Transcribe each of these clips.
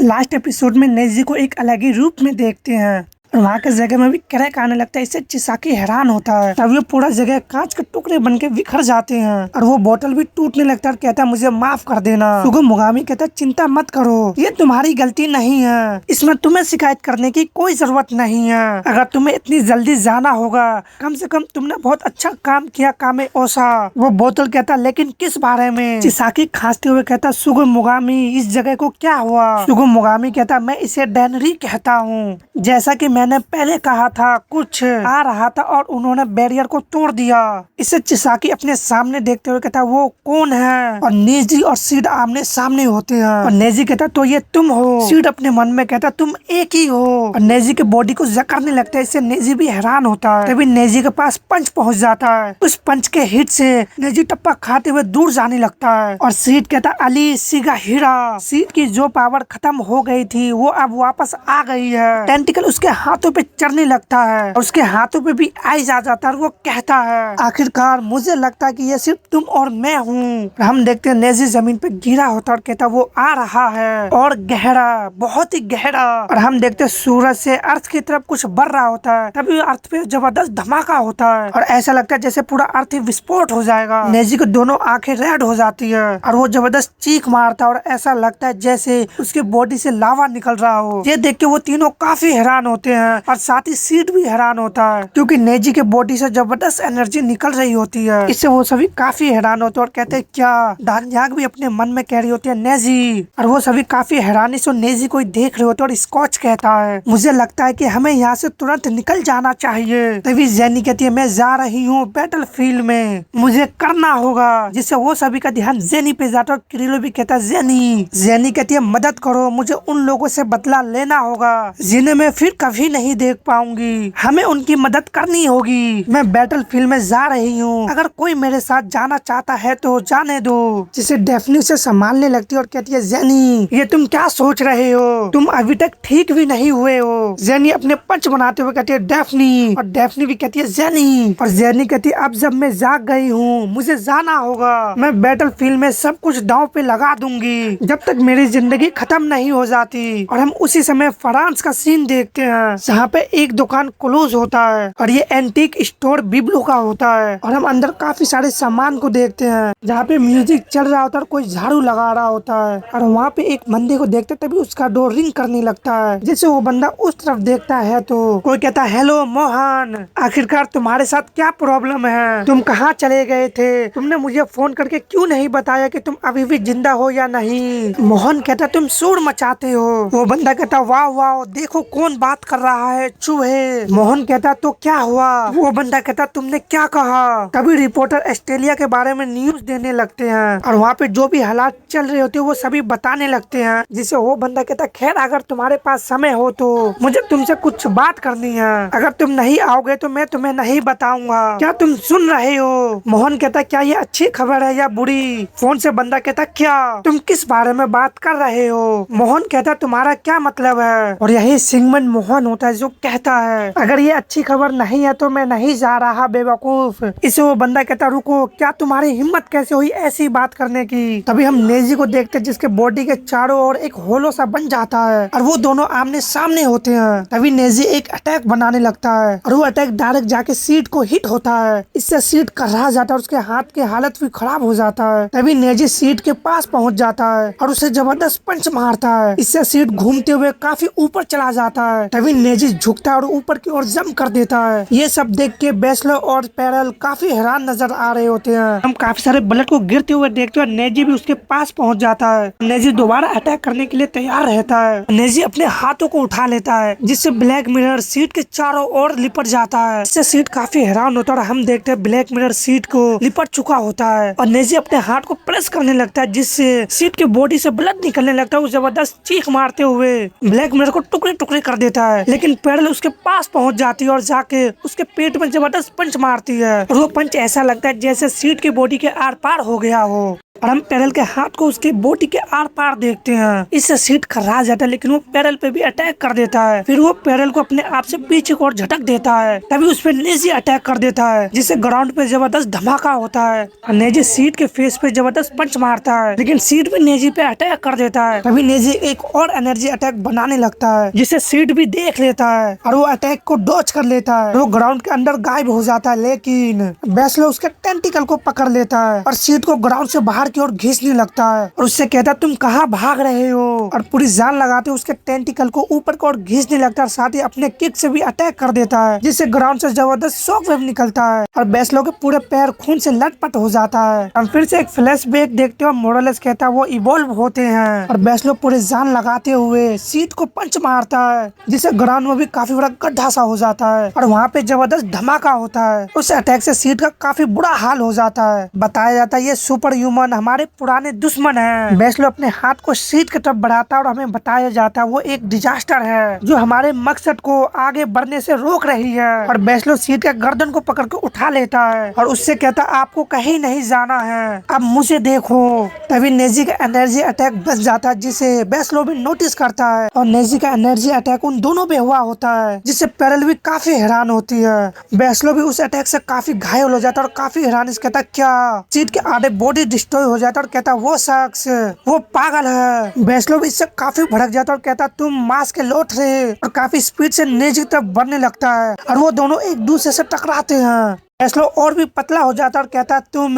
Last episode में नेजी को एक अलग ही रूप में देखते हैं और वहाँ के जगह में भी क्रैक आने लगता है। इससे चिसाकी हैरान होता है। तब ये पूरा जगह कांच के टुकड़े बन के बिखर जाते हैं और वो बोतल भी टूटने लगता है और कहता है मुझे माफ कर देना। सुगो मोगामी कहता है चिंता मत करो, ये तुम्हारी गलती नहीं है, इसमें तुम्हें शिकायत करने की कोई जरूरत नहीं है। अगर तुम्हें इतनी जल्दी जाना होगा, कम से कम तुमने बहुत अच्छा काम किया कामे ओसा। वो बोतल कहता लेकिन किस बारे में? चिसाकी खांसते हुए कहता सुगो मोगामी इस जगह को क्या हुआ? सुगो मोगामी कहता मैं इसे डेनरी कहता हूँ। जैसा कि मैंने पहले कहा था, कुछ आ रहा था और उन्होंने बैरियर को तोड़ दिया। इसे चिसाकी अपने सामने देखते हुए कहता वो कौन है? और नेजी और सीड आमने सामने होते हैं और नेजी कहता तो ये तुम हो। सीड अपने मन में कहता तुम एक ही हो और नेजी के बॉडी को जकड़ने लगता है। इससे नेजी भी हैरान होता है। तभी नेजी के पास पंच पहुंच जाता है। उस पंच के हिट से नेजी टप्पा खाते हुए दूर जाने लगता है और सीड कहता अली सीगा हीरा। सीड की जो पावर खत्म हो गई थी वो अब वापस आ गई है। टेंटिकल उसके हाथों पे चढ़ने लगता है और उसके हाथों पे भी आइज आ जाता है और वो कहता है आखिरकार मुझे लगता है कि ये सिर्फ तुम और मैं हूँ। हम देखते हैं नेजी जमीन पे गिरा होता है और कहता वो आ रहा है और गहरा, बहुत ही गहरा। और हम देखते हैं सूरज से अर्थ की तरफ कुछ बढ़ रहा होता है। तभी अर्थ पे जबरदस्त धमाका होता है और ऐसा लगता है जैसे पूरा अर्थ ही विस्फोट हो जाएगा। नेजी को दोनों आंखें रेड हो जाती है और वो जबरदस्त चीख मारता है और ऐसा लगता है जैसे उसकी बॉडी से लावा निकल रहा हो। ये देख के वो तीनों काफी हैरान होते हैं और साथ ही सीड भी हैरान होता है क्योंकि नेजी के बॉडी से जबरदस्त एनर्जी निकल रही होती है। इससे वो सभी काफी हैरान होते हैं और कहते हैं क्या? डानजाग भी अपने मन में कह रही होती है नेजी। और वो सभी काफी हैरानी से नेजी को देख रहे होते हैं और स्कॉच कहता है मुझे लगता है कि हमें यहाँ से तुरंत निकल जाना चाहिए। तभी जेनी कहती है मैं जा रही हूँ बैटल फील्ड में, मुझे करना होगा। जिससे वो सभी का ध्यान जेनी पे जाता है और क्रिलो भी कहता है जेनी। जेनी कहती है मदद करो, मुझे उन लोगों से बदला लेना होगा जिन्हें मैं फिर कभी नहीं देख पाऊंगी। हमें उनकी मदद करनी होगी। मैं बैटल फील्ड में जा रही हूँ, अगर कोई मेरे साथ जाना चाहता है तो जाने दो। जिसे डेफनी उसे संभालने लगती है और कहती है जेनी ये तुम क्या सोच रहे हो? तुम अभी तक ठीक भी नहीं हुए हो। जेनी अपने पंच बनाते हुए कहती है डेफनी और डेफनी भी कहती है जेनी। और जेनी कहती है अब जब मैं जाग गई हूँ मुझे जाना होगा। मैं बैटल फील्ड में सब कुछ दांव पे लगा दूंगी जब तक मेरी जिंदगी खत्म नहीं हो जाती। और हम उसी समय फ्रांस का सीन देखते हैं जहाँ पे एक दुकान क्लोज होता है और ये एंटीक स्टोर बिब्लो का होता है। और हम अंदर काफी सारे सामान को देखते हैं जहाँ पे म्यूजिक चल रहा होता है और कोई झाड़ू लगा रहा होता है। और वहाँ पे एक बंदे को देखते तभी उसका डोर रिंग करने लगता है। जैसे वो बंदा उस तरफ देखता है तो कोई कहता है हेलो मोहन, आखिरकार तुम्हारे साथ क्या प्रॉब्लम है? तुम कहाँ चले गए थे? तुमने मुझे फोन करके क्यों नहीं बताया कि तुम अभी भी जिंदा हो या नहीं? मोहन कहता तुम शोर मचाते हो। वो बंदा कहता वाह वाह देखो कौन बात कर रहा है, चूहे। मोहन कहता तो क्या हुआ? वो बंदा कहता तुमने क्या कहा? कभी रिपोर्टर ऑस्ट्रेलिया के बारे में न्यूज देने लगते हैं और वहाँ पे जो भी हालात चल रहे होते हैं वो सभी बताने लगते हैं। जिसे वो बंदा कहता खैर अगर तुम्हारे पास समय हो तो मुझे तुमसे कुछ बात करनी है, अगर तुम नहीं आओगे तो मैं तुम्हें नहीं बताऊंगा। क्या तुम सुन रहे हो? मोहन कहता क्या ये अच्छी खबर है या बुरी? फोन से बंदा कहता क्या तुम किस बारे में बात कर रहे हो? मोहन कहता तुम्हारा क्या मतलब है? और यही सिंगमन मोहन होता है जो कहता है अगर ये अच्छी खबर नहीं है तो मैं नहीं जा रहा बेवकूफ। इसे वो बंदा कहता रुको, क्या तुम्हारी हिम्मत कैसे हुई ऐसी बात करने की? तभी हम नेजी को देखते हैं जिसके बॉडी के चारों ओर एक होलो सा बन जाता है और वो दोनों आमने सामने होते हैं। तभी नेजी एक अटैक बनाने लगता है और वो अटैक डायरेक्ट जाके सीट को हिट होता है। इससे सीट कर्रा जाता है और उसके हाथ की हालत भी खराब हो जाता है। तभी नेजी सीट के पास पहुंच जाता है और उसे जबरदस्त पंच मारता है। इससे सीट घूमते हुए काफी ऊपर चला जाता है। तभी नेजी झुकता है और ऊपर की ओर जंप कर देता है। ये सब देख के बेस्लो और पैरल काफी हैरान नजर आ रहे होते हैं। हम काफी सारे बुलेट को गिरते हुए देखते हैं। नेजी भी उसके पास पहुंच जाता है। नेजी दोबारा अटैक करने के लिए तैयार रहता है। नेजी अपने हाथों को उठा लेता है जिससे ब्लैक मिरर सीट के चारों ओर लिपट जाता है। इससे सीट काफी हैरान होता है और हम देखते हैं ब्लैक मिरर सीट को लिपट चुका होता है और नेजी अपने हाथ को प्रेस करने लगता है जिससे सीट के बॉडी से ब्लड निकलने लगता है। वो जबरदस्त चीख मारते हुए ब्लैक मिरर को टुकड़े टुकड़े कर देता है, लेकिन पैरल उसके पास पहुंच जाती है और जाके उसके पेट में जबरदस्त पंच मारती है और वो पंच ऐसा लगता है जैसे सीट की बॉडी के आर पार हो गया हो। और हम पेरल के हाथ को उसके बॉडी के आर पार देखते हैं। इससे सीट खर्रा जाता है, लेकिन वो पेरल पे भी अटैक कर देता है। फिर वो पेरल को अपने आप से पीछे को झटक देता है। तभी उस पर नेजी अटैक कर देता है, जिससे ग्राउंड पे जबरदस्त धमाका होता है। नेजी सीट के फेस पे जबरदस्त पंच मारता है, लेकिन सीट भी नेजी पे अटैक कर देता है। तभी नेजी एक और एनर्जी अटैक बनाने लगता है, जिसे सीट भी देख लेता है और वो अटैक को डॉच कर लेता है। वो ग्राउंड के अंदर गायब हो जाता है, लेकिन बेस्लो उसके टेंटिकल को पकड़ लेता है और सीट को ग्राउंड से बाहर की ओर घींचने लगता है और उससे कहता है तुम कहाँ भाग रहे हो, और पूरी जान लगाते उसके टेंटिकल को ऊपर की ओर घींचने लगता है। साथ ही अपने किक से भी अटैक कर देता है, जिससे ग्राउंड से जबरदस्त शॉक वेव निकलता है और बेस्लो के पूरे पैर खून से लटपट हो जाता है। हम फिर से एक फ्लैशबैक देखते हो, मोरलेस कहता है वो इवॉल्व होते हैं और बेस्लो पूरी जान लगाते हुए सीट को पंच मारता है, जिससे ग्राउंड में भी काफी बड़ा गड्ढा सा हो जाता है और वहाँ पे जबरदस्त धमाका होता है। उस अटैक से सीट का काफी बुरा हाल हो जाता है। बताया जाता है ये सुपर ह्यूमन हमारे पुराने दुश्मन है। बेस्लो अपने हाथ को सीट की तरफ बढ़ाता है और हमें बताया जाता है वो एक डिजास्टर है जो हमारे मकसद को आगे बढ़ने से रोक रही है। और बेस्लो सीट के गर्दन को पकड़ के उठा लेता है और उससे कहता है आपको कहीं नहीं जाना है, अब मुझे देखो। तभी नेजी का एनर्जी अटैक बच जाता है, जिसे बेस्लो भी नोटिस करता है और नेजी का एनर्जी अटैक उन दोनों पे हुआ होता है, जिससे पेरल भी काफी हैरान होती है। बेस्लो भी उस अटैक से काफी घायल हो जाता है और काफी हैरान कहता क्या सीट के आधे बॉडी डिस्ट्रॉय हो जाता है और कहता वो शख्स वो पागल है। बेस्लो भी इससे काफी भड़क जाता है और कहता तुम मास के लौट रहे, और काफी स्पीड से नेजी की तरफ बढ़ने लगता है और वो दोनों एक दूसरे से टकराते हैं। बेस्लो और भी पतला हो जाता है और कहता तुम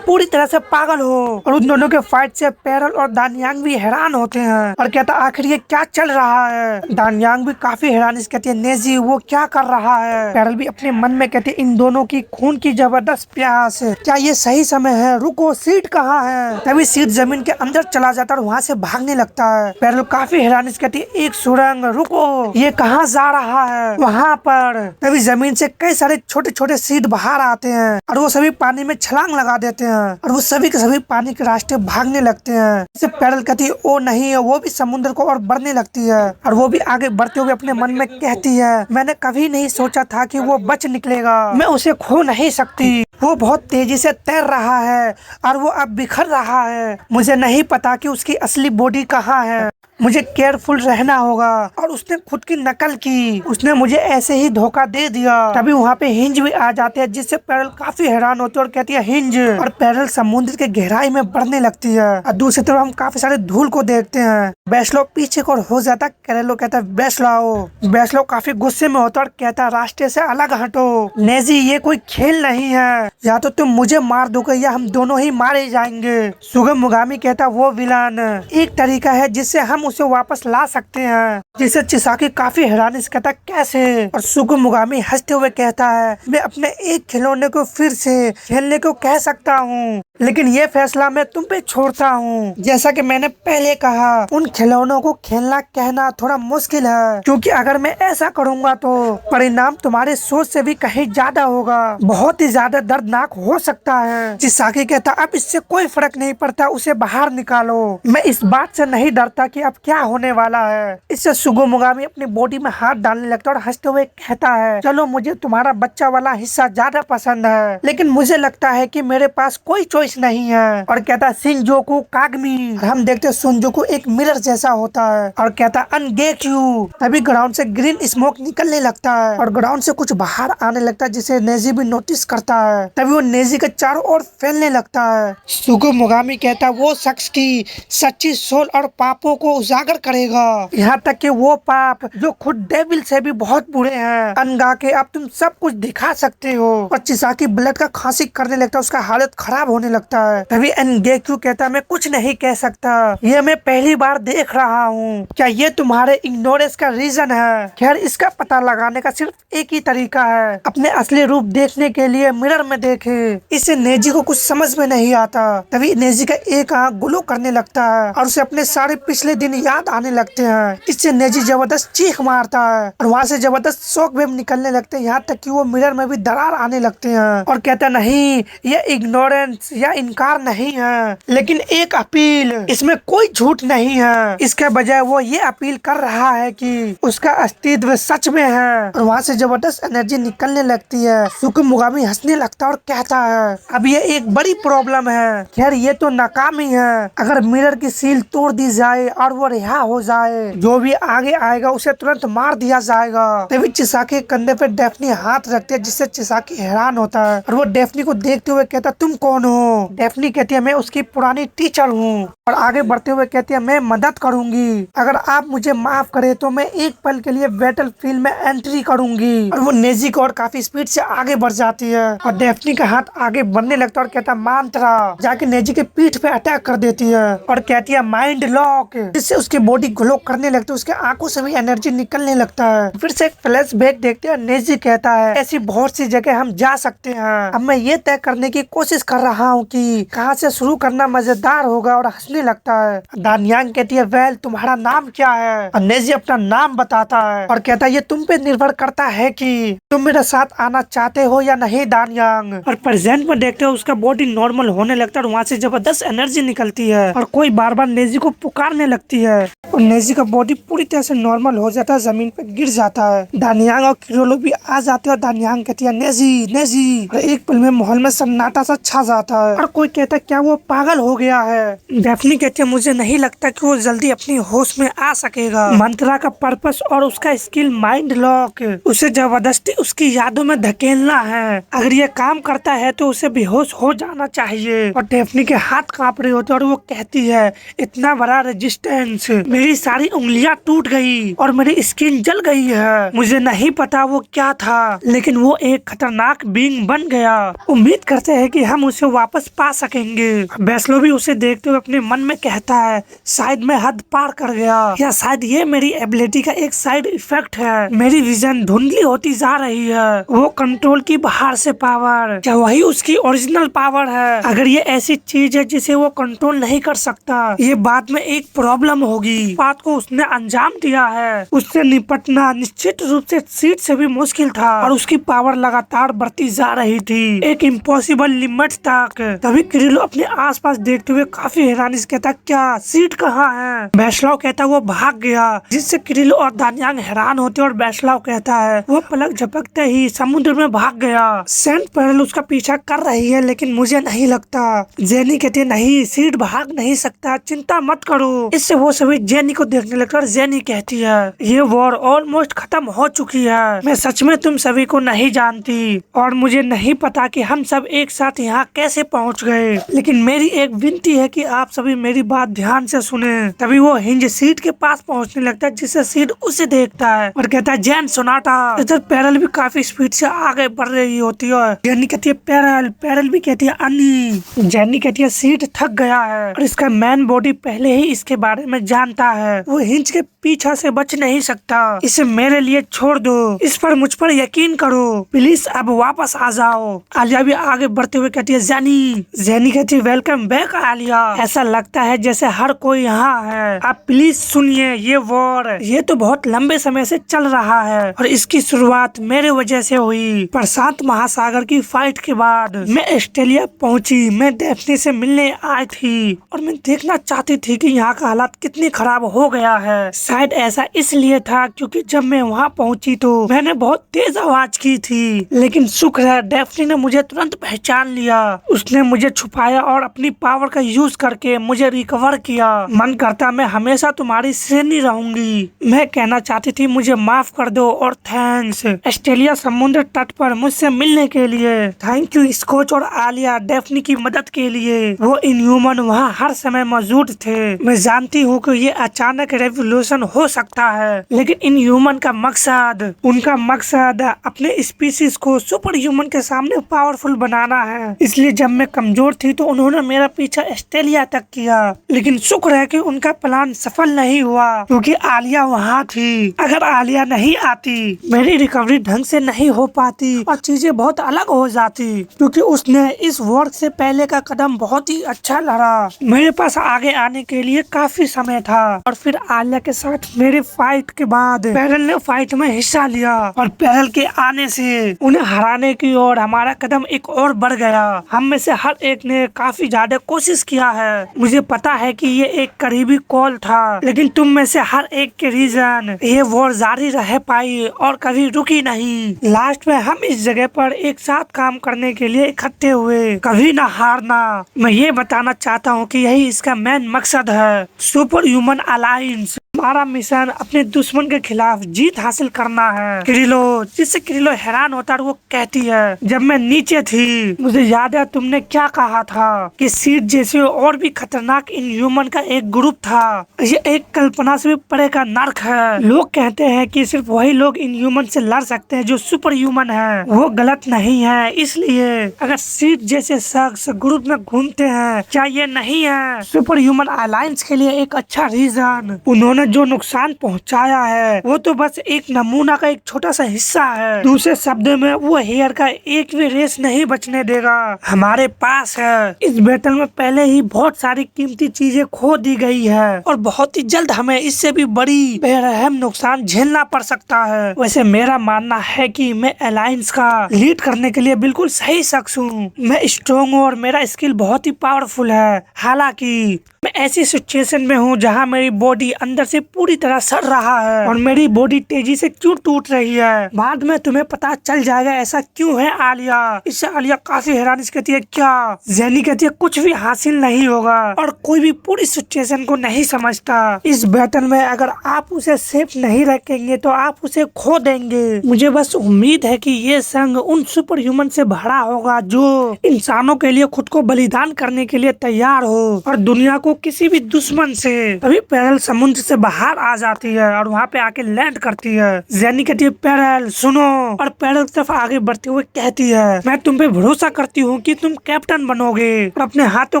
पूरी तरह से पागल हो। और उन दोनों के फाइट से पेरल और दानियांग भी हैरान होते हैं और कहता आखिर ये क्या चल रहा है। दानियांग भी काफी हैरानी से कहती है नेजी वो क्या कर रहा है। पेरल भी अपने मन में कहती है इन दोनों की खून की जबरदस्त प्यास, क्या ये सही समय है, रुको सीट कहाँ है। तभी सीट जमीन के अंदर चला जाता है और वहाँ से भागने लगता है। पेरल काफी हैरानी से कहती है एक सुरंग, रुको ये कहाँ जा रहा है। वहाँ पर तभी जमीन से कई सारे छोटे छोटे सीट बाहर आते हैं और वो सभी पानी में छलांग लगा देते हैं और वो सभी के सभी पानी के रास्ते भागने लगते हैं। इससे पेरल कहती है ओ नहीं है, वो भी समुद्र को और बढ़ने लगती है और वो भी आगे बढ़ते हुए अपने मन में कहती है मैंने कभी नहीं सोचा था कि वो बच निकलेगा, मैं उसे खो नहीं सकती। वो बहुत तेजी से तैर रहा है और वो अब बिखर रहा है, मुझे नहीं पता कि उसकी असली बॉडी कहाँ है, मुझे केयरफुल रहना होगा। और उसने खुद की नकल की, उसने मुझे ऐसे ही धोखा दे दिया। तभी वहाँ पे हिंज भी आ जाते हैं, जिससे पेरल काफी हैरान होती है और कहती है हिंज, और पेरल समुद्र के गहराई में बढ़ने लगती है। और दूसरी तरफ हम काफी सारे धूल को देखते हैं। बेस्लो पीछे को हो जाता, कैरेलो कहता है बेस्लो आओ। बेस्लो काफी गुस्से में होता और कहता रास्ते से अलग हटो, नेजी ये कोई खेल नहीं है, या तो तुम मुझे मार दोगे या हम दोनों ही मारे जाएंगे। सुगम मुगामी कहता वो विलान एक तरीका है जिससे हम उसे वापस ला सकते हैं, जिसे चिसाकी काफी हैरानी से कहता कैसे। और सुगम मुगामी हंसते हुए कहता है मैं अपने एक खिलौने को फिर से खेलने को कह सकता हूँ, लेकिन ये फैसला मैं तुम पे छोड़ता हूँ। जैसा कि मैंने पहले कहा उन खिलौनों को खेलना कहना थोड़ा मुश्किल है, क्योंकि अगर मैं ऐसा करूँगा तो परिणाम तुम्हारे सोच से भी कहीं ज्यादा होगा, बहुत ही ज्यादा दर्दनाक हो सकता है। चिसाकी कहता अब इससे कोई फर्क नहीं पड़ता, उसे बाहर निकालो, मैं इस बात से नहीं डरता कि अब क्या होने वाला है। इससे सुगम मुगामी अपनी बॉडी में हाथ डालने लगता है और हंसते हुए कहता है चलो मुझे तुम्हारा बच्चा वाला हिस्सा ज्यादा पसंद है, लेकिन मुझे लगता है कि मेरे पास कोई चॉइस नहीं है। और कहता शिनजोकू कागमी, हम देखते शिनजोकू एक मिरर जैसा होता है और कहता अनगेट यू। तभी ग्राउंड से ग्रीन स्मोक निकलने लगता है और ग्राउंड से कुछ बाहर आने लगता है, जिसे नेजी भी नोटिस करता है। तभी वो नेजी के चारों ओर फैलने लगता है। सुगम मुगामी कहता वो शख्स की सच्ची सोल और पापों को उजागर करेगा, यहाँ तक कि वो पाप जो खुद डेविल से भी बहुत बुरे हैं। अनगा के अब तुम सब कुछ दिखा सकते हो। और चिसाकी ब्लड का खांसी करने लगता है, उसका हालत खराब होने लगता है। तभी एनगेक्यू कहता मैं कुछ नहीं कह सकता, ये मैं पहली बार देख रहा हूँ, क्या ये तुम्हारे इग्नोरेंस का रीजन है। खैर इसका पता लगाने का सिर्फ एक ही तरीका है, अपने असली रूप देखने के लिए मिरर में देखे। इससे नेजी को कुछ समझ में नहीं आता। तभी नेजी का एक आंख ग्लो करने लगता है और उसे अपने सारे पिछले दिन पुरानी याद आने लगते हैं। इससे नेजी जबरदस्त चीख मारता है और वहाँ से जबरदस्त शॉक वेव निकलने लगते हैं, यहाँ तक कि वो मिरर में भी दरार आने लगते हैं और कहता नहीं, ये इग्नोरेंस या इनकार नहीं है, लेकिन एक अपील। इसमें कोई झूठ नहीं है। इसके बजाय वो ये अपील कर रहा है कि उसका अस्तित्व सच में है और वहाँ से जबरदस्त एनर्जी निकलने लगती है। सुकुमागामी हंसने लगता है और कहता है अब ये एक बड़ी प्रॉब्लम है। खैर ये तो नाकामी है। अगर मिरर की सील तोड़ दी जाए और वो रिहा हो जाए, जो भी आगे आएगा उसे तुरंत मार दिया जाएगा। तभी चिसाकी कंधे पे डेफनी हाथ रखते है, जिससे चिसाकी हैरान होता है और वो डेफनी को देखते हुए कहता तुम कौन हो? डेफनी कहती है मैं उसकी पुरानी टीचर हूँ और आगे बढ़ते हुए कहती है मैं मदद करूंगी। अगर आप मुझे माफ करे तो मैं एक पल के लिए बैटल फील्ड में एंट्री करूंगी। और वो नेजी को और काफी स्पीड से आगे बढ़ जाती है और डेफनी का हाथ आगे बढ़ने लगता है और कहता मांत्रा, जाके नेजी के पीठ पे अटैक कर देती है और कहती है माइंड लॉक, जिससे उसकी बॉडी ग्लो करने लगती है, उसके आंखों से भी एनर्जी निकलने लगता है। फिर से एक फ्लैश बैक देखते हैं। नेजी कहता है ऐसी बहुत सी जगह हम जा सकते हैं, अब मैं ये तय करने की कोशिश कर रहा हूँ कि कहाँ से शुरू करना मजेदार होगा और हंसने लगता है। दानियांग कहती है वेल तुम्हारा नाम क्या है? और नेजी अपना नाम बताता है और कहता है ये तुम पे निर्भर करता है कि तुम मेरे साथ आना चाहते हो या नहीं दानियांग। और प्रेजेंट में देखते हो उसका बॉडी नॉर्मल होने लगता है और वहाँ से जबरदस्त एनर्जी निकलती है और कोई बार बार नेजी को पुकारने लगती है और नेजी का बॉडी पूरी तरह से नॉर्मल हो जाता है, जमीन पे गिर जाता है। दानियांग और किरोलो भी आ जाते हैं और दानियांग कहती है नेजी नेजी। और एक पल में माहौल में सन्नाटा सा छा जाता है और कोई कहता है क्या वो पागल हो गया है? डेफनी कहती है मुझे नहीं लगता कि वो जल्दी अपनी होश में आ सकेगा। मंत्रा का पर्पस और उसका स्किल माइंड लॉक उसे जबरदस्ती उसकी यादों में धकेलना है। अगर ये काम करता है तो उसे बेहोश हो जाना चाहिए। और डेफनी के हाथ कांप रहे होते और वो कहती है इतना बड़ा रेजिस्टेंस, मेरी सारी उंगलियां टूट गई और मेरी स्किन जल गई है। मुझे नहीं पता वो क्या था, लेकिन वो एक खतरनाक बीइंग बन गया। उम्मीद करते हैं कि हम उसे वापस पा सकेंगे। बेस्लो भी उसे देखते हुए अपने मन में कहता है शायद मैं हद पार कर गया, या शायद ये मेरी एबिलिटी का एक साइड इफेक्ट है। मेरी विजन धुंधली होती जा रही है। वो कंट्रोल की बाहर से पावर, क्या वही उसकी ओरिजिनल पावर है? अगर ये ऐसी चीज है जिसे वो कंट्रोल नहीं कर सकता, ये बाद में एक प्रॉब्लम होगी। बात को उसने अंजाम दिया है, उससे निपटना निश्चित रूप से सीट से भी मुश्किल था और उसकी पावर लगातार बढ़ती जा रही थी एक इम्पॉसिबल लिमिट तक। तभी किरिलो अपने आसपास देखते हुए काफी हैरानी से कहता क्या सीट कहाँ है? बैशलाव कहता वो भाग गया, जिससे किरिलो और दानियांग हैरान होते और बैशलाव कहता है वो पलक झपकते ही समुद्र में भाग गया। सेंट पेरल उसका पीछा कर रही है, लेकिन मुझे नहीं लगता। जेनी कहती है नहीं, सीट भाग नहीं सकता, चिंता मत करो। इससे वो सभी जेनी को देखने लगता और जेनी कहती है ये वॉर ऑलमोस्ट खत्म हो चुकी है। मैं सच में तुम सभी को नहीं जानती और मुझे नहीं पता कि हम सब एक साथ यहाँ कैसे पहुँच गए, लेकिन मेरी एक विनती है कि आप सभी मेरी बात ध्यान से सुने। तभी वो हिंज सीट के पास पहुँचने लगता है, जिससे सीट उसे देखता है और कहता है जैन सोनाटा। इधर पैरल भी काफी स्पीड से आगे बढ़ रही होती है। जेनी कहती है पैरल, पैरल भी कहती है अन्नी। जेनी कहती है सीट थक गया है और इसका मैन बॉडी पहले ही इसके बारे में जानता है। वो हिंज के पीछा से बच नहीं सकता, इसे मेरे लिए छोड़ दो, इस पर मुझ पर यकीन करो, प्लीज अब वापस आ जाओ। आलिया भी आगे बढ़ते हुए कहती है जेनी। जेनी कहती है वेलकम बैक आलिया, ऐसा लगता है जैसे हर कोई यहाँ है। आप प्लीज सुनिए, ये वॉर ये तो बहुत लंबे समय से चल रहा है और इसकी शुरुआत मेरे वजह से हुई। प्रशांत महासागर की फाइट के बाद मैं ऑस्ट्रेलिया पहुंची। मैं डेफनी से मिलने आई थी और मैं देखना चाहती थी कि यहाँ का हालात कितनी खराब हो गया है। शायद ऐसा इसलिए था क्योंकि जब मैं वहाँ पहुंची तो मैंने बहुत तेज आवाज की थी, लेकिन शुक्र है डेफनी ने मुझे तुरंत पहचान लिया। उसने मुझे छुपाया और अपनी पावर का यूज करके मुझे रिकवर किया। मन करता मैं हमेशा तुम्हारी श्रेणी रहूंगी। मैं कहना चाहती थी मुझे माफ कर दो और थैंक्स ऑस्ट्रेलिया समुद्र तट पर मुझसे मिलने के लिए। थैंक यू स्कॉच और आलिया डेफनी की मदद के लिए। वो इनह्यूमन वहाँ हर समय मौजूद थे। मैं जानती हूँ कि ये अचानक रेवोल्यूशन हो सकता है, लेकिन इन ह्यूमन का मकसद, उनका मकसद अपने स्पीसीज को सुपर ह्यूमन के सामने पावरफुल बनाना है। इसलिए जब मैं कमजोर थी तो उन्होंने मेरा पीछा ऑस्ट्रेलिया तक किया, लेकिन शुक्र है कि उनका प्लान सफल नहीं हुआ क्योंकि आलिया वहाँ थी। अगर आलिया नहीं आती मेरी रिकवरी ढंग से नहीं हो पाती और चीजें बहुत अलग हो जाती, क्योंकि उसने इस वॉर से पहले का कदम बहुत ही अच्छा लड़ा। मेरे पास आगे आने के लिए काफी समय था और फिर आलिया के साथ मेरे फाइट के बाद पैरल ने फाइट में हिस्सा लिया और पैरल के आने से उन्हें हराने की ओर हमारा कदम एक और बढ़ गया। हम में से हर एक ने काफी ज्यादा कोशिश किया है। मुझे पता है कि ये एक करीबी कॉल था, लेकिन तुम में से हर एक के रीजन ये वॉर जारी रह पाई और कभी रुकी नहीं। लास्ट में हम इस जगह पर एक साथ काम करने के लिए इकट्ठे हुए, कभी ना हारना। मैं ये बताना चाहता हूँ कि यही इसका मेन मकसद है, सुपर ह्यूमन अलायंस। हमारा मिशन अपने दुश्मन के खिलाफ जीत हासिल करना है। क्रिलो, जिससे क्रिलो हैरान होता है, वो कहती है जब मैं नीचे थी मुझे याद है तुमने क्या कहा था कि सीड जैसे और भी खतरनाक इन ह्यूमन का एक ग्रुप था। ये एक कल्पना से भी परे का नर्क है। लोग कहते हैं कि सिर्फ वही लोग इन ह्यूमन से लड़ सकते हैं जो सुपर ह्यूमन है। वो गलत नहीं है। इसलिए अगर सीड जैसे शख्स ग्रुप में घूमते हैं, क्या ये नहीं है सुपर ह्यूमन अलायंस के लिए एक अच्छा रीजन? उन्होंने जो नुकसान पहुंचाया है वो तो बस एक नमूना का एक छोटा सा हिस्सा है। दूसरे शब्दों में वो हेयर का एक भी रेस नहीं बचने देगा। हमारे पास है इस बैटल में पहले ही बहुत सारी कीमती चीजें खो दी गई है और बहुत ही जल्द हमें इससे भी बड़ी बेरहम नुकसान झेलना पड़ सकता है। वैसे मेरा मानना है कि मैं अलायंस का लीड करने के लिए बिल्कुल सही शख्स हूँ। मैं स्ट्रॉन्ग हूँ और मेरा स्किल बहुत ही पावरफुल है। हालांकि मैं ऐसी सिचुएशन में हूँ जहाँ मेरी बॉडी अंदर से पूरी तरह सड़ रहा है और मेरी बॉडी तेजी से क्यों टूट रही है, बाद में तुम्हें पता चल जाएगा ऐसा क्यों है आलिया। इससे आलिया काफी हैरानी से कहती है क्या? जेनी कहती है कुछ भी हासिल नहीं होगा और कोई भी पूरी सिचुएशन को नहीं समझता। इस बैटल में अगर आप उसे सेफ नहीं रखेंगे तो आप उसे खो देंगे। मुझे बस उम्मीद है कि ये संग उन सुपर ह्यूमन से भरा होगा जो इंसानों के लिए खुद को बलिदान करने के लिए तैयार हो और दुनिया को किसी भी दुश्मन से। तभी पैरल समुद्र से बाहर आ जाती है और वहाँ पे आके लैंड करती है। जेनी कहती है पैरल सुनो, और पैरल की तरफ आगे बढ़ते हुए कहती है मैं तुम पे भरोसा करती हूँ कि तुम कैप्टन बनोगे, और अपने हाथों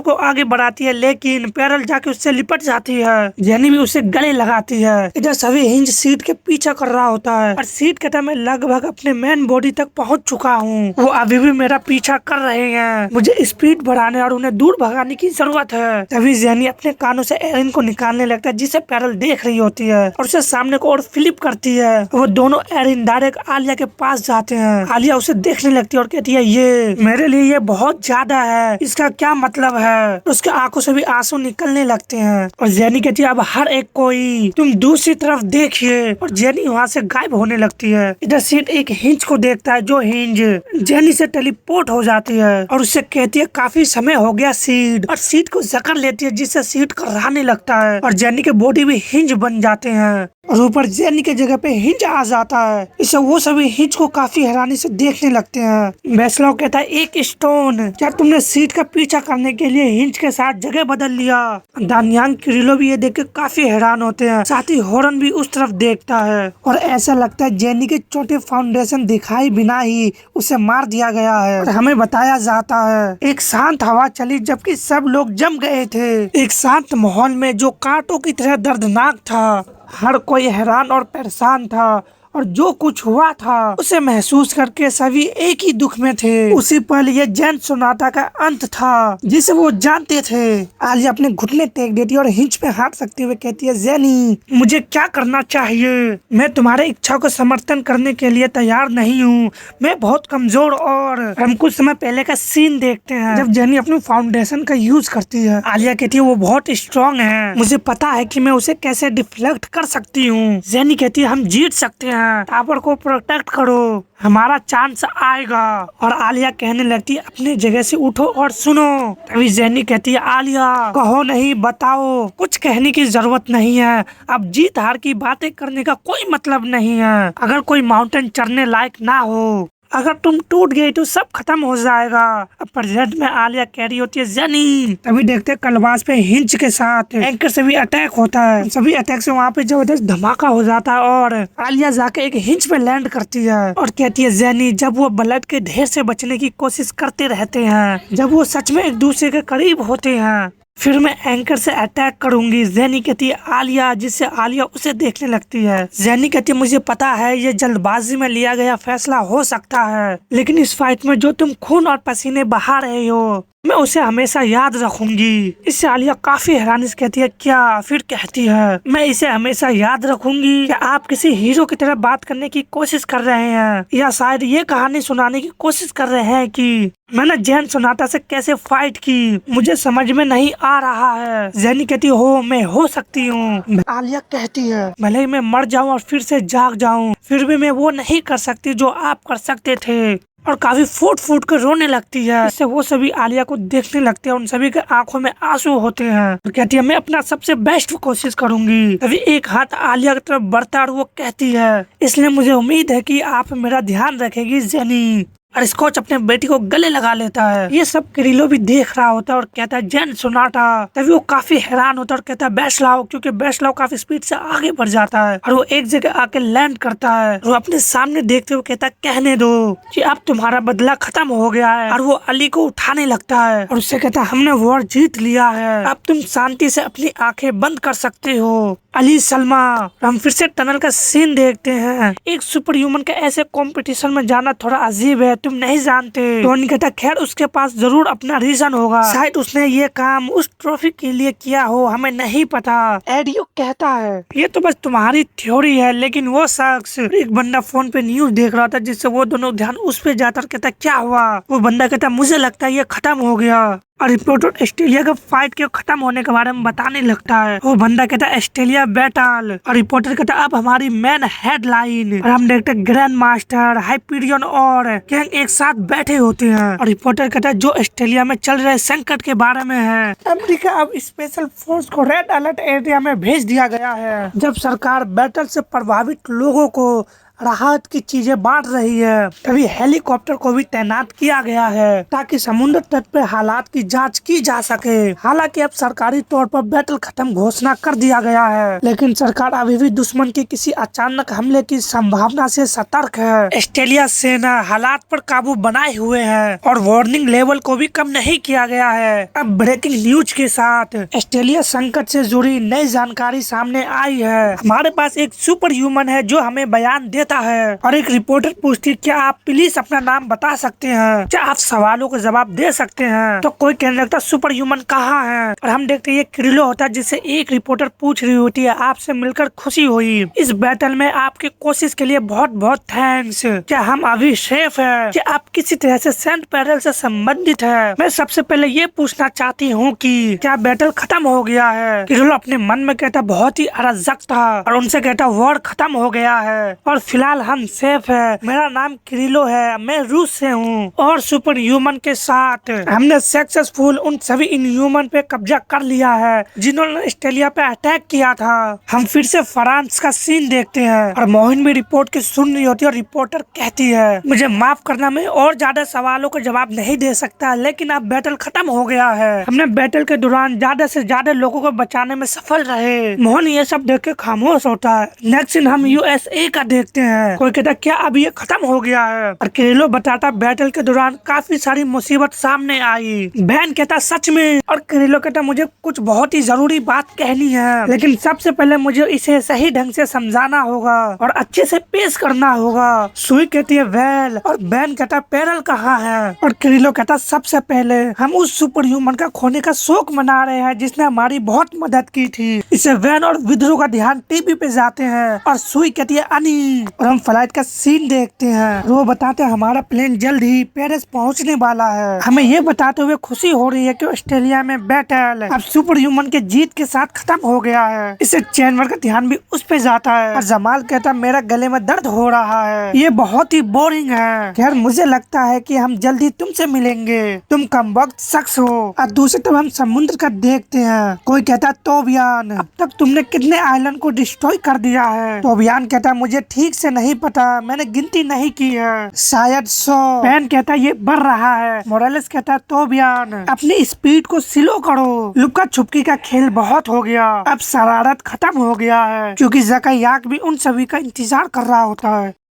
को आगे बढ़ाती है, लेकिन पैरल जाके उससे लिपट जाती है। जेनी भी उसे गले लगाती है। इधर सभी हिंज सीट के पीछा कर रहा होता है और सीट कहता है मैं लगभग अपने मेन बॉडी तक पहुँच चुका हूँ, वो अभी भी मेरा पीछा कर रहे हैं। मुझे स्पीड बढ़ाने और उन्हें दूर भगाने की जरूरत है। तभी जेनी अपने कानों से एरिन को निकालने लगता है जिसे पैरल देख रही होती है और उसे सामने को और फ्लिप करती है। वो दोनों एरिन डायरेक्ट आलिया के पास जाते हैं। आलिया उसे देखने लगती है और कहती है ये मेरे लिए ये बहुत ज्यादा है, इसका क्या मतलब है? उसके आंखों से भी आंसू निकलने लगते हैं और जेनी कहती है अब हर एक कोई तुम दूसरी तरफ देखिए, और जेनी वहाँ से गायब होने लगती है। इधर सीट एक हिंज को देखता है जो हिंज जेनी से टेलीपोर्ट हो जाती है और उससे कहती है काफी समय हो गया सीट, और सीट को जकड़ लेती है जिससे सीट कराने लगता है और जेनी के बॉडी भी हिंज बन जाते हैं और ऊपर जेनी के जगह पे हिंज आ जाता है। इससे वो सभी हिंज को काफी हैरानी से देखने लगते हैं। वेस्लाव कहता है एक स्टोन, क्या तुमने सीट का पीछा करने के लिए हिंज के साथ जगह बदल लिया? दानियांग क्रिलो भी ये देख के काफी हैरान होते हैं, साथ ही हॉर्न भी उस तरफ देखता है और ऐसा लगता है जेनी के छोटे फाउंडेशन दिखाई बिना ही उसे मार दिया गया है। और हमें बताया जाता है एक शांत हवा चली जबकि सब लोग जम गए थे। एक शांत माहौल में जो कांटों की तरह दर्दनाक था। हर कोई हैरान और परेशान था और जो कुछ हुआ था उसे महसूस करके सभी एक ही दुख में थे। उसी पल ये जैन सोनाटा का अंत था जिसे वो जानते थे। आलिया अपने घुटने टेक देती है और हिंच पे हाथ रखते हुए कहती है जेनी मुझे क्या करना चाहिए? मैं तुम्हारे इच्छा को समर्थन करने के लिए तैयार नहीं हूँ, मैं बहुत कमजोर। और हम कुछ समय पहले का सीन देखते हैं जब जेनी अपनी फाउंडेशन का यूज करती है। आलिया कहती है वो बहुत स्ट्रॉन्ग है, मुझे पता है कि मैं उसे कैसे डिफ्लेक्ट कर सकती हूँ। जेनी कहती है हम जीत सकते हैं, टावर को प्रोटेक्ट करो, हमारा चांस आएगा। और आलिया कहने लगती है अपने जगह से उठो और सुनो। तभी जेनी कहती है आलिया कहो नहीं बताओ, कुछ कहने की जरूरत नहीं है, अब जीत हार की बातें करने का कोई मतलब नहीं है। अगर कोई माउंटेन चढ़ने लायक ना हो अगर तुम टूट गई तो सब खत्म हो जाएगा। अब प्रेजेंट में आलिया कह रही होती है जेनी। तभी देखते हैं कलबास पे हिंच के साथ एंकर से भी अटैक होता है। सभी अटैक से वहाँ पे जबरदस्त धमाका हो जाता है और आलिया जाके एक हिंच पे लैंड करती है और कहती है जेनी जब वो ब्लड के ढेर से बचने की कोशिश करते रहते हैं, जब वो सच में एक दूसरे के करीब होते हैं, फिर मैं एंकर से अटैक करूंगी। जेनी कहती है आलिया, जिससे आलिया उसे देखने लगती है। जेनी कहती है मुझे पता है ये जल्दबाजी में लिया गया फैसला हो सकता है, लेकिन इस फाइट में जो तुम खून और पसीने बहा रहे हो मैं उसे हमेशा याद रखूंगी। इससे आलिया काफी हैरानी से कहती है क्या? फिर कहती है मैं इसे हमेशा याद रखूंगी। क्या आप किसी हीरो की तरह बात करने की कोशिश कर रहे हैं या शायद ये कहानी सुनाने की कोशिश कर रहे हैं कि मैंने जैन सोनाटा से कैसे फाइट की? मुझे समझ में नहीं आ रहा है। जेनी कहती हो मैं हो सकती हूँ। आलिया कहती है भले ही मैं मर जाऊँ और फिर से जाग जाऊँ, फिर भी मैं वो नहीं कर सकती जो आप कर सकते थे। और काफी फूट फूट कर रोने लगती है। इससे वो सभी आलिया को देखने लगते हैं। उन सभी के आंखों में आंसू होते हैं और कहती है मैं अपना सबसे बेस्ट कोशिश करूंगी। तभी एक हाथ आलिया की तरफ बढ़ता और वो कहती है इसलिए मुझे उम्मीद है कि आप मेरा ध्यान रखेगी जेनी। और स्कॉच अपने बेटी को गले लगा लेता है। ये सब किरिलो भी देख रहा होता है और कहता है जैन सोनाटा। तभी वो काफी हैरान होता है और कहता है बेस्ट लाओ, क्योंकि बेस्ट लाओ काफी स्पीड से आगे बढ़ जाता है और वो एक जगह आके लैंड करता है। वो अपने सामने देखते हुए कहता है कहने दो कि अब तुम्हारा बदला खत्म हो गया है। और वो अली को उठाने लगता है और उससे कहता है हमने वॉर जीत लिया है, अब तुम शांति से अपनी आंखें बंद कर सकते हो। अली सलमा। हम फिर से टनल का सीन देखते हैं। एक सुपर ह्यूमन के ऐसे कंपटीशन में जाना थोड़ा अजीब है, तुम नहीं जानते। टोनी कहता खैर उसके पास जरूर अपना रीजन होगा, शायद उसने ये काम उस ट्रॉफी के लिए किया हो, हमें नहीं पता। एडियो कहता है ये तो बस तुम्हारी थ्योरी है, लेकिन वो शख्स एक बंदा फोन पे न्यूज देख रहा था जिससे वो दोनों ध्यान उस पे जाता और कहता क्या हुआ? वो बंदा कहता मुझे लगता है ये खत्म हो गया। और रिपोर्टर ऑस्ट्रेलिया के फाइट के खत्म होने के बारे में बताने लगता है। वो बंदा कहता है ऑस्ट्रेलिया बैटल और रिपोर्टर कहता है अब हमारी मेन हेडलाइन। और हम देखते हैं ग्रैंड मास्टर, हाइपीरियन और गैंग एक साथ बैठे होते हैं। और रिपोर्टर कहता है जो ऑस्ट्रेलिया में चल रहे संकट के बारे में है। अमेरिका अब स्पेशल फोर्स को रेड अलर्ट एरिया में भेज दिया गया है। जब सरकार बैटल से प्रभावित लोगों को राहत की चीजें बांट रही है, तभी हेलीकॉप्टर को भी तैनात किया गया है ताकि समुद्र तट पे हालात की जांच की जा सके। हालांकि अब सरकारी तौर पर बैटल खत्म घोषणा कर दिया गया है, लेकिन सरकार अभी भी दुश्मन के किसी अचानक हमले की संभावना से सतर्क है। ऑस्ट्रेलिया सेना हालात पर काबू बनाए हुए है और वार्निंग लेवल को भी कम नहीं किया गया है। अब ब्रेकिंग न्यूज के साथ ऑस्ट्रेलिया संकट से जुड़ी नई जानकारी सामने आई है। हमारे पास एक सुपर ह्यूमन है जो हमें बयान दे है। और एक रिपोर्टर पूछती है क्या आप प्लीज अपना नाम बता सकते हैं, क्या आप सवालों का जवाब दे सकते हैं? तो कोई कहने लगता सुपर ह्यूमन कहाँ है? और हम देखते हैं ये किरिलो होता है जिससे एक रिपोर्टर पूछ रही होती है आपसे मिलकर खुशी हुई, इस बैटल में आपकी कोशिश के लिए बहुत बहुत थैंक्स। क्या हम अभी सेफ है? क्या आप किसी तरह से सेंट पैरल से संबंधित है? मैं सबसे पहले ये पूछना चाहती हूँ कि क्या बैटल खत्म हो गया है? किरिलो अपने मन में कहता बहुत ही अराजक था और उनसे कहता वॉर खत्म हो गया है और फिलहाल हम सेफ है। मेरा नाम किरिलो है, मैं रूस से हूँ और सुपर ह्यूमन के साथ हमने सक्सेसफुल उन सभी इनह्यूमन पे कब्जा कर लिया है जिन्होंने ऑस्ट्रेलिया पे अटैक किया था। हम फिर से फ्रांस का सीन देखते हैं और मोहन भी रिपोर्ट की सुन रही होती है और रिपोर्टर कहती है मुझे माफ करना, मैं और ज्यादा सवालों का जवाब नहीं दे सकता, लेकिन अब बैटल खत्म हो गया है। हमने बैटल के दौरान ज्यादा से ज्यादा लोगों को बचाने में सफल रहे। मोहन ये सब देख के खामोश होता है। नेक्स्ट सीन हम यूएसए का देखते हैं। कोई कहता क्या अब ये खत्म हो गया है? और किरिलो बताता बैटल के दौरान काफी सारी मुसीबत सामने आई। बैन कहता सच में? और किरिलो कहता मुझे कुछ बहुत ही जरूरी बात कहनी है, लेकिन सबसे पहले मुझे इसे सही ढंग से समझाना होगा और अच्छे से पेश करना होगा। सुई कहती है वेल और बैन कहता पैरल कहाँ है? और किरिलो कहता सबसे पहले हम उस सुपर ह्यूमन का खोने का शोक मना रहे हैं जिसने हमारी बहुत मदद की थी। इसे वैन और विद्रोह का ध्यान टीवी पे जाते हैं और सुई कहती है अनी। और हम फ्लाइट का सीन देखते हैं। वो बताते हैं हमारा प्लेन जल्द ही पेरिस पहुंचने वाला है। हमें ये बताते हुए खुशी हो रही है कि ऑस्ट्रेलिया में बैटल अब सुपर ह्यूमन के जीत के साथ खत्म हो गया है। इससे चैनवर का ध्यान भी उस पे जाता है और जमाल कहता है मेरा गले में दर्द हो रहा है, ये बहुत ही बोरिंग है। खैर मुझे लगता है कि हम जल्दी तुमसे मिलेंगे, तुम कम वक्त शख्स हो। और दूसरी तरफ हम समुद्र का देखते हैं। कोई कहता तोबियान अब तक तुमने कितने आइलैंड को डिस्ट्रॉय कर दिया है? तोबियान कहता मुझे ठीक से से नहीं पता, मैंने गिनती नहीं की है, शायद 100। पेन कहता है ये बढ़ रहा है। मोरालेस कहता है तो बियान अपनी स्पीड को स्लो करो। लुक्का छुपकी का खेल बहुत हो गया, अब शरारत खत्म हो गया है, क्योंकि ज़कायाक भी उन सभी का इंतजार कर रहा होता है।